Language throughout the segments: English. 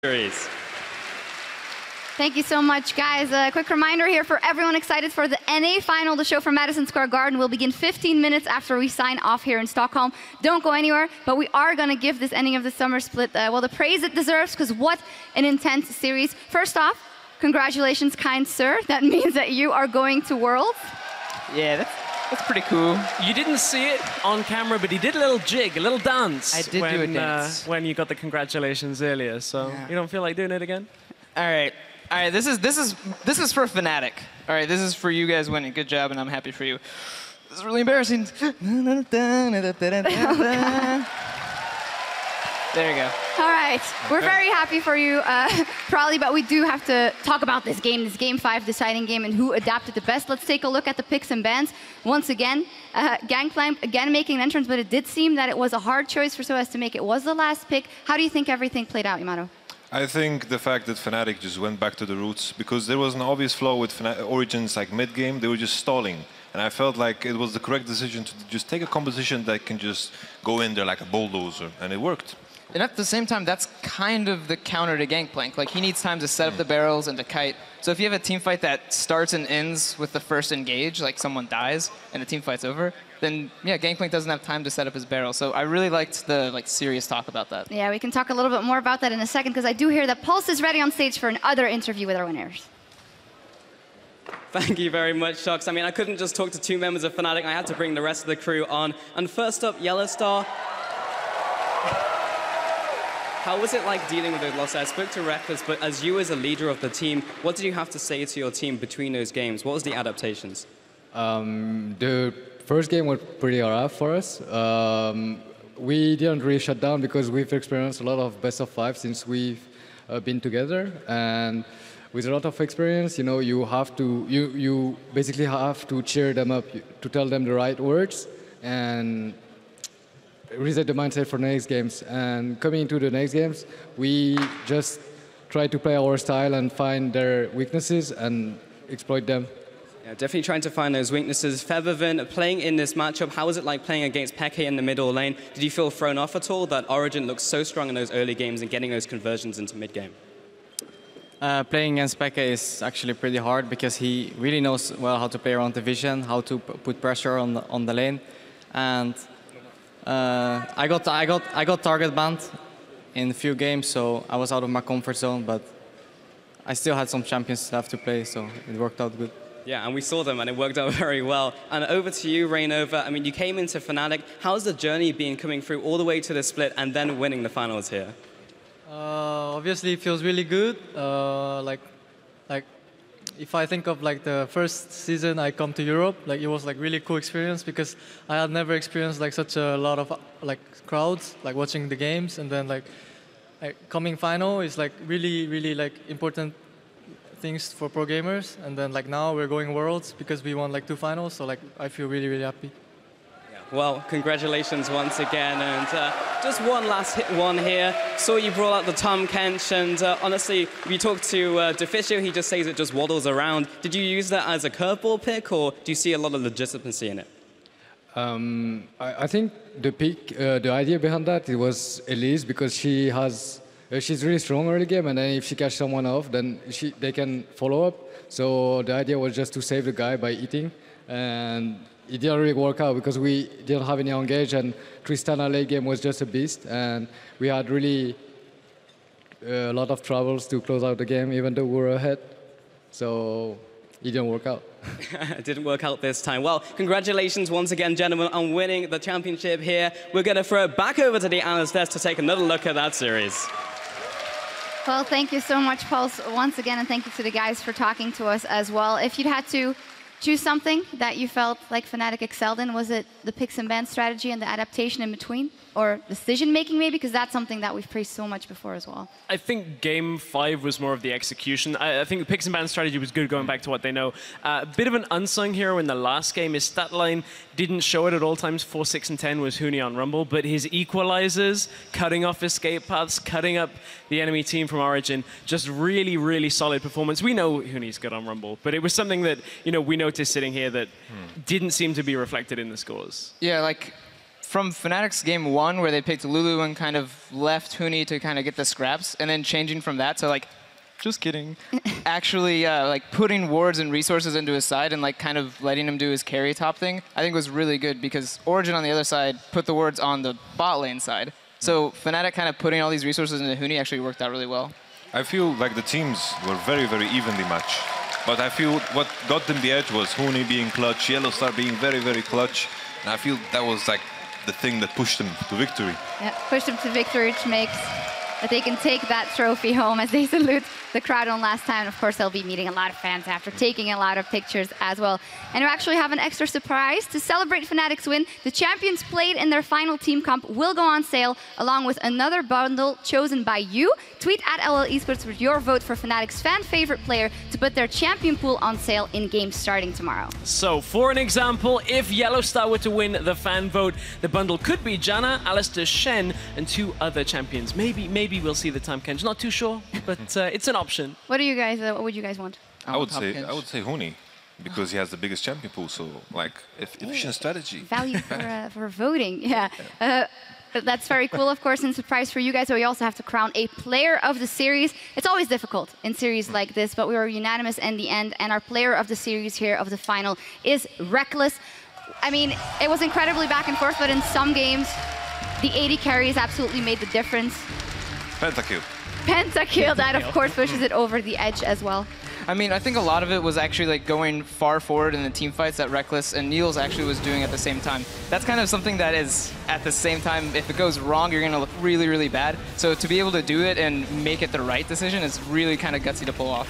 series. Thank you so much, guys. A quick reminder here for everyone excited for the NA final. The show from Madison Square Garden will begin 15 minutes after we sign off here in Stockholm. Don't go anywhere, but we are going to give this ending of the summer split, well, the praise it deserves, because what an intense series. First off, congratulations, kind sir. That means that you are going to Worlds. Yeah, that's pretty cool. You didn't see it on camera, but he did a little jig, a little dance. I did do a dance. When you got the congratulations earlier, so yeah. You don't feel like doing it again? All right. This is for Fnatic. All right, this is for you guys winning. Good job, and I'm happy for you. This is really embarrassing. There you go. All right, we're very happy for you, probably, but we do have to talk about this Game 5 deciding game and who adapted the best. Let's take a look at the picks and bans. Once again, Gangplank again making an entrance, but it did seem that it was a hard choice for SOAS to make. It was the last pick. How do you think everything played out, Yamato? I think the fact that Fnatic just went back to the roots, because there was an obvious flaw with Origen's mid-game, they were just stalling. And I felt like it was the correct decision to just take a composition that can just go in there like a bulldozer, and it worked. And at the same time, that's kind of the counter to Gangplank. Like, he needs time to set up the barrels and to kite. So if you have a team fight that starts and ends with the first engage, like someone dies and the team fight's over, then yeah, Gangplank doesn't have time to set up his barrel. So I really liked the serious talk about that. Yeah, we can talk a little bit more about that in a second, because I do hear that Pulse is ready on stage for another interview with our winners. Thank you very much, Shox. I mean, I couldn't just talk to two members of Fnatic. I had to bring the rest of the crew on. And first up, Yellowstar. How was it like dealing with the loss? I spoke to Reckless, but as you as a leader of the team, what did you have to say to your team between those games? What was the adaptations? The first game was pretty rough for us. We didn't really shut down because we've experienced a lot of best of 5 since we've been together, and with a lot of experience, you know, you basically have to cheer them up, to tell them the right words, and reset the mindset for the next games. And coming into the next games, we just try to play our style and find their weaknesses and exploit them. Yeah, definitely trying to find those weaknesses. Feathervin, playing in this matchup, how was it like playing against Peke in the middle lane? Did you feel thrown off at all that Origen looked so strong in those early games and getting those conversions into mid-game? Playing against Peke is actually pretty hard because he really knows well how to play around the vision, how to put pressure on the lane, and I got target banned in a few games, so I was out of my comfort zone. But I still had some champions left to play, so it worked out good. Yeah, and we saw them, and it worked out very well. And over to you, Rainova. I mean, you came into Fnatic. How's the journey been coming through all the way to the split and then winning the finals here? Obviously, it feels really good. Like if I think of like the first season I come to Europe, like it was like really cool experience because I had never experienced like such a lot of like crowds, like watching the games, and then like coming final is like really like important things for pro gamers, and then like now we're going Worlds because we won like 2 finals, so like I feel really happy. Well, congratulations once again, and just one last one here. Saw you brought out the Tom Kench, and honestly, if you talk to Deficio, he just says it just waddles around. Did you use that as a curveball pick, or do you see a lot of legitimacy in it? I think the idea behind that, it was Elise, because she's really strong early game, and then if she catches someone off, then they can follow up. So the idea was just to save the guy by eating, and it didn't really work out because we didn't have any engage, and Tristana late game was just a beast, and we had really a lot of troubles to close out the game, even though we were ahead. So it didn't work out. It didn't work out this time. Well, congratulations once again, gentlemen, on winning the championship here. We're going to throw it back over to the analyst desk to take another look at that series. Well, thank you so much, Pulse, once again, and thank you to the guys for talking to us as well. If you'd had to choose something that you felt like Fnatic excelled in, was it the picks and bans strategy and the adaptation in between? Or decision-making, maybe? Because that's something that we've praised so much before as well. I think Game 5 was more of the execution. I think the picks and bans strategy was good, going back to what they know. A bit of an unsung hero in the last game. His stat line didn't show it at all times. 4, 6, and 10 was Huni on Rumble. But his equalizers, cutting off escape paths, cutting up the enemy team from Origen, just really, really solid performance. We know Huni's good on Rumble, but it was something that we noticed sitting here that didn't seem to be reflected in the scores. Yeah, like from Fnatic's game 1, where they picked Lulu and kind of left Huni to kind of get the scraps, and then changing from that to like, just kidding, actually like putting wards and resources into his side and like kind of letting him do his carry top thing, I think was really good because Origen on the other side put the wards on the bot lane side. So Fnatic kind of putting all these resources into Huni actually worked out really well. I feel like the teams were very, very evenly matched. But I feel what got them the edge was Huni being clutch, Yellowstar being very, very clutch. And I feel that was like the thing that pushed them to victory. Yeah, pushed them to victory, which makes that they can take that trophy home as they salute the crowd on last time. Of course, they'll be meeting a lot of fans after, taking a lot of pictures as well. And we actually have an extra surprise. To celebrate Fnatic's win, the champions played in their final team comp will go on sale, along with another bundle chosen by you. Tweet at LL Esports with your vote for Fnatic's fan favorite player to put their champion pool on sale in game starting tomorrow. So, for an example, if Yellowstar were to win the fan vote, the bundle could be Janna, Alistair, Shen, and 2 other champions. Maybe we'll see the Tahm Kench. Not too sure, but it's an option. What do you guys? What would you guys want? I would say Huni, because he has the biggest champion pool. So like efficient strategy. Value for voting. Yeah. That's very cool, of course, and surprise for you guys. So we also have to crown a player of the series. It's always difficult in series like this, but we were unanimous in the end. And our player of the series here of the final is Reckless. I mean, it was incredibly back and forth, but in some games, the 80 carries absolutely made the difference. Pentakill. Pentakill, that of course pushes it over the edge as well. I mean, I think a lot of it was actually like going far forward in the team fights that Reckless and Niels actually was doing at the same time. That's kind of something that is, at the same time, if it goes wrong, you're going to look really, really bad. So to be able to do it and make it the right decision is really kind of gutsy to pull off.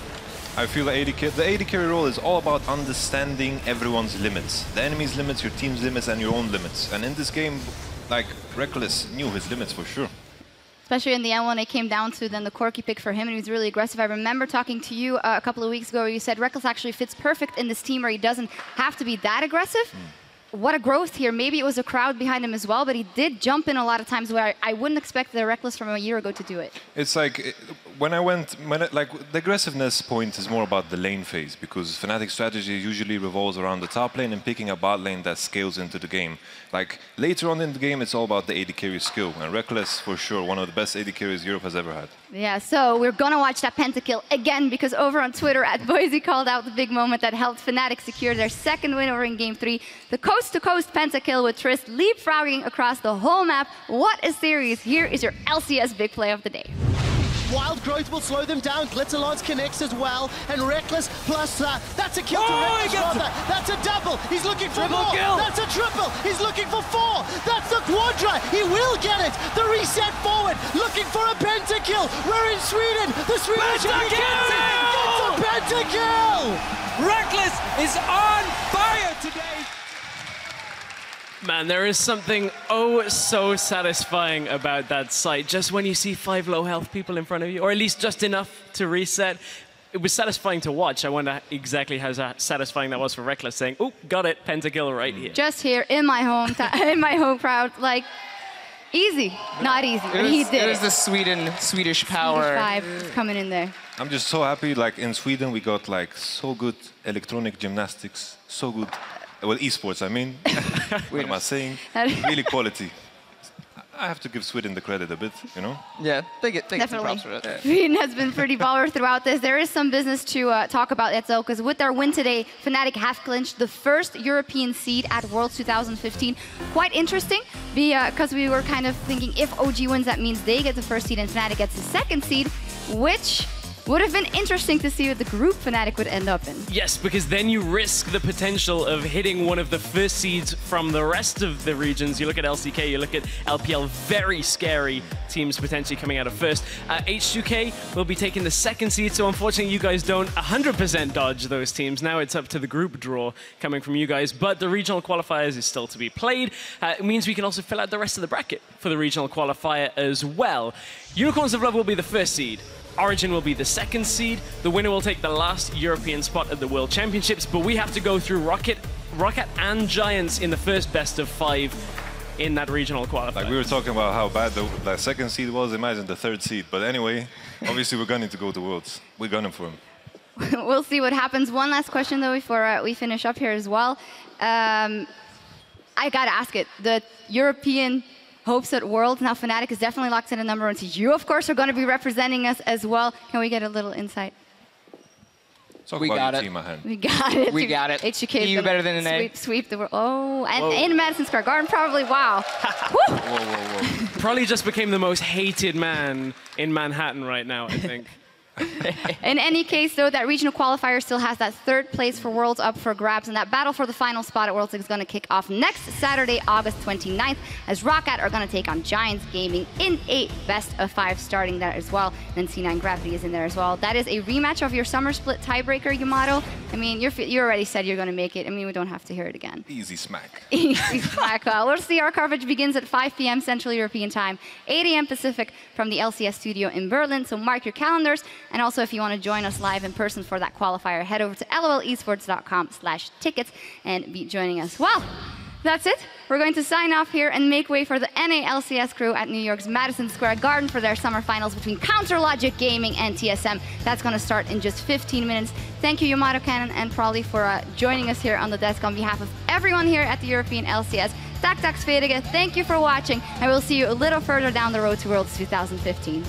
I feel the AD carry role is all about understanding everyone's limits. The enemy's limits, your team's limits, and your own limits. And in this game, like, Reckless knew his limits for sure. Especially in the end when it came down to then the Corki pick for him, and he was really aggressive. I remember talking to you a couple of weeks ago where you said Reckless actually fits perfect in this team where he doesn't have to be that aggressive. What a growth here. Maybe it was a crowd behind him as well, but he did jump in a lot of times where I wouldn't expect the Reckless from a year ago to do it. It's like, like the aggressiveness point is more about the lane phase, because Fnatic strategy usually revolves around the top lane and picking a bot lane that scales into the game. Like later on in the game, it's all about the AD carry skill, and Reckless, for sure, one of the best AD carries Europe has ever had. Yeah, so we're gonna watch that pentakill again, because over on Twitter, @Boise called out the big moment that helped Fnatic secure their second win over in Game 3. The coast-to-coast pentakill with Trist leapfrogging across the whole map. What a series. Here is your LCS big play of the day. Wild growth will slow them down. Glitzerlance connects as well. And Reckless plus that's a kill to Reckless. That's a double. He's looking for more. Kill. That's a triple. He's looking for 4. That's the quadra. He will get it. The reset forward. Looking for a pentakill. We're in Sweden. The Swedish gets a pentakill. Reckless is on fire today. Man, there is something oh so satisfying about that sight. Just when you see 5 low health people in front of you, or at least just enough to reset. It was satisfying to watch. I wonder exactly how satisfying that was for Reckless, saying, "Oh, got it, pentakill right here." Just here in my home crowd, like easy, not easy, but he did. It was the Swedish power. Swedish 5 coming in there. I'm just so happy. Like in Sweden, we got like so good electronic gymnastics, so good. Well, esports, I mean. What am I saying? Really quality. I have to give Sweden the credit a bit, you know? Yeah, they get some props for it. Sweden has been pretty baller throughout this. There is some business to talk about, Etzel, because with their win today, Fnatic have clinched the first European seed at Worlds 2015. Quite interesting, because we were kind of thinking if OG wins, that means they get the first seed and Fnatic gets the second seed, which would have been interesting to see what the group Fnatic would end up in. Yes, because then you risk the potential of hitting one of the first seeds from the rest of the regions. You look at LCK, you look at LPL, very scary teams potentially coming out of first. H2K will be taking the second seed, so unfortunately you guys don't 100% dodge those teams. Now it's up to the group draw coming from you guys, but the regional qualifiers is still to be played. It means we can also fill out the rest of the bracket for the regional qualifier as well. Unicorns of Love will be the first seed. Origen will be the second seed. The winner will take the last European spot at the World Championships, but we have to go through Rocket and Giants in the first best of 5 in that regional qualifier. Like we were talking about how bad the second seed was, imagine the third seed. But anyway, obviously we're gunning to go to Worlds. We're gunning for him. We'll see what happens. One last question though before we finish up here as well. I gotta ask it. The European hopes at Worlds, now Fnatic is definitely locked in at number 1. So you, of course, are going to be representing us as well. Can we get a little insight? Talk We about got your it. team, Ahen. We got it. We got it. HUK EU better than an A. Sweep the world. Oh, and in Madison Square Garden, probably. Wow. Woo! Whoa. Probably just became the most hated man in Manhattan right now, I think. In any case, though, that regional qualifier still has that 3rd place for Worlds up for grabs, and that battle for the final spot at Worlds is going to kick off next Saturday, August 29th, as Roccat are going to take on Giants Gaming in a best-of-5 starting there as well. And C9 Gravity is in there as well. That is a rematch of your summer split tiebreaker, Yamato. I mean, you already said you're going to make it. I mean, we don't have to hear it again. Easy smack. Easy smack. We'll see. Our coverage begins at 5 p.m. Central European Time, 8 a.m. Pacific from the LCS studio in Berlin. So mark your calendars. And also, if you want to join us live in person for that qualifier, head over to lolesports.com/tickets and be joining us. Well, that's it. We're going to sign off here and make way for the NA LCS crew at New York's Madison Square Garden for their summer finals between Counterlogic Gaming and TSM. That's going to start in just 15 minutes. Thank you, Yamato Cannon and Prolly, for joining us here on the desk on behalf of everyone here at the European LCS. Tack Tack Svedege, thank you for watching, and we'll see you a little further down the road to Worlds 2015.